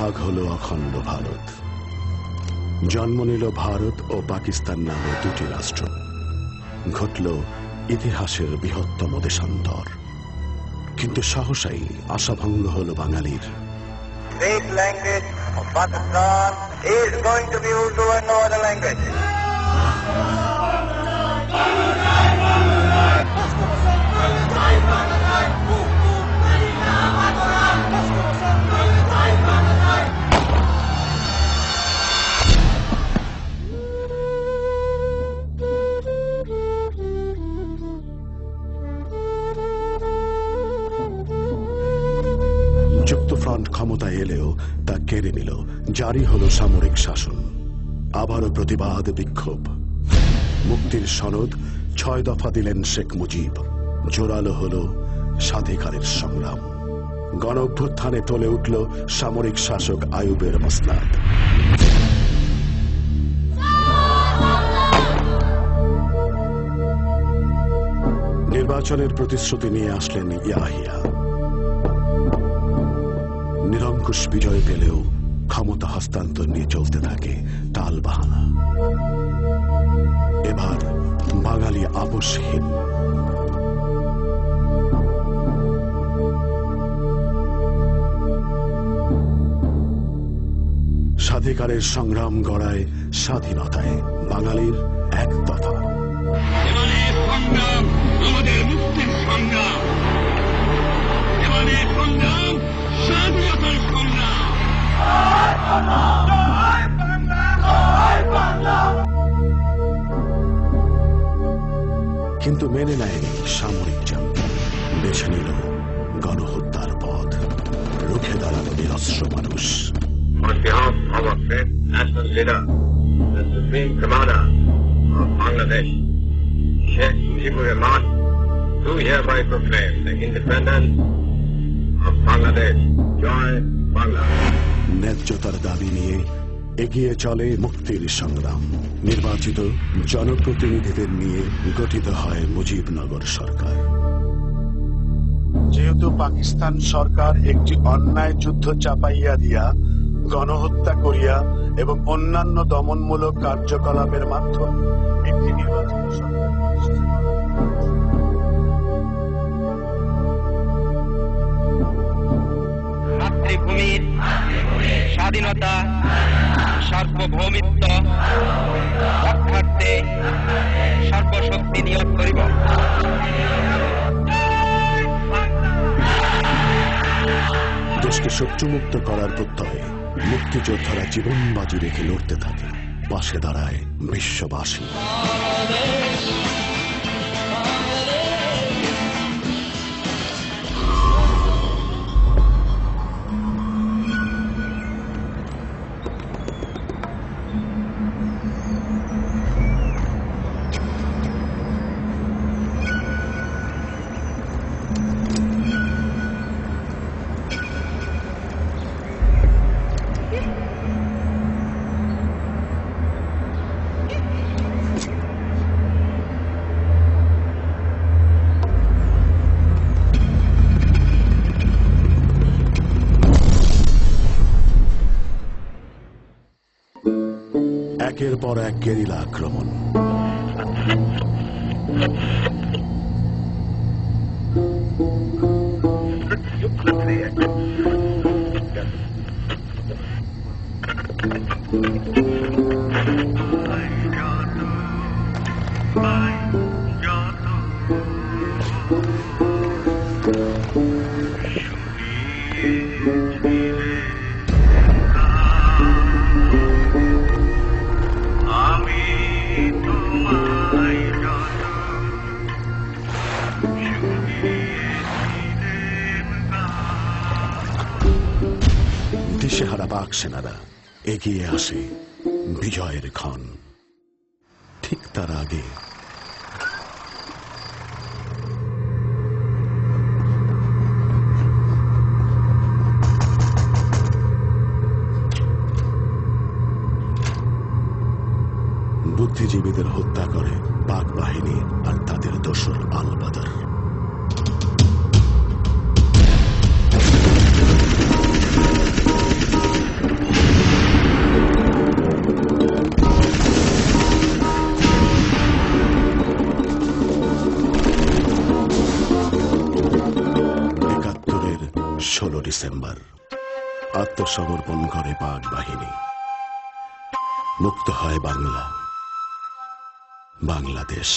ভাগ হলো অখণ্ড ভারত। জন্ম নিল ভারত ও পাকিস্তান নামে দুটি রাষ্ট্র। ঘটল ইতিহাসের বৃহত্তম দেশান্তর। কিন্তু সহসাই আশাভঙ্গ হল বাঙালির। State language of Pakistan is going to be Urdu and no other language. যুক্তফ্রন্ট ক্ষমতায় এলেও তা কেড়ে নিল। জারি হল সামরিক শাসন। আবারও প্রতিবাদ বিক্ষোভ। মুক্তির সনদ 6 দফা দিলেন শেখ মুজিব। জোরালো হল স্বাধিকারের সংগ্রাম। গণ অভ্যুত্থানে টলে উঠল সামরিক শাসক আইয়ুবের মসনাদ। নির্বাচনের প্রতিশ্রুতি নিয়ে আসলেন ইয়াহিয়া। নিরঙ্কুশ বিজয় পেলেও ক্ষমতা হস্তান্তর নিয়ে চলতে থাকে টালবাহানা। এবার বাঙালি আপোষহীন। স্বাধিকারের সংগ্রাম গড়ায় স্বাধীনতায় বাঙালির এক দফা। আমাদের মুক্তির সংগ্রাম, এবারে সংগ্রাম স্বাধীনতার সংগ্রাম। কিন্তু মেনে নেয়নি সামরিক জান্তি। বেছে নিল গণহত্যার পথ। রুখে দাঁড়ালো নিরস্ত্র মানুষ। On behalf of our great national leader, the Supreme Commander of Bangladesh, Sheikh Mujibur Rahman, do hereby proclaim the independence of Bangladesh. Joy Bangla. ন্যায্যতার দাবি নিয়ে এগিয়ে চলে মুক্তির সংগ্রাম। নির্বাচিত জনপ্রতিনিধিদের নিয়ে গঠিত হয় মুজিবনগর সরকার। যেহেতু পাকিস্তান সরকার একটি অন্যায় যুদ্ধ চাপাইয়া দিয়া, গণহত্যা করিয়া এবং অন্যান্য দমনমূলক কার্যকলাপের মাধ্যমে একটি নির্বাচিত সরকার মাতৃভূমির স্বাধীনতা সার্বভৌমিত্ব রক্ষার্থে সর্বশক্তি নিয়োগ করিব। দেশকে শত্রুমুক্ত করার প্রত্যয়ে মুক্তিযোদ্ধারা জীবন বাজি রেখে লড়তে থাকে। পাশে দাঁড়ায় বিশ্ববাসী। একের পর এক গেরিলা আক্রমণ। দিশেহারা পাক সেনারা এগিয়ে আসে বিজয়ের ক্ষণ। ঠিক তার আগে বুদ্ধিজীবীদের হত্যা করে পাক বাহিনী আর তাদের দোসর আল বদর। ডিসেম্বর আত্মসমর্পণ করে পাক বাহিনী। মুক্ত হয় বাংলা, বাংলাদেশ।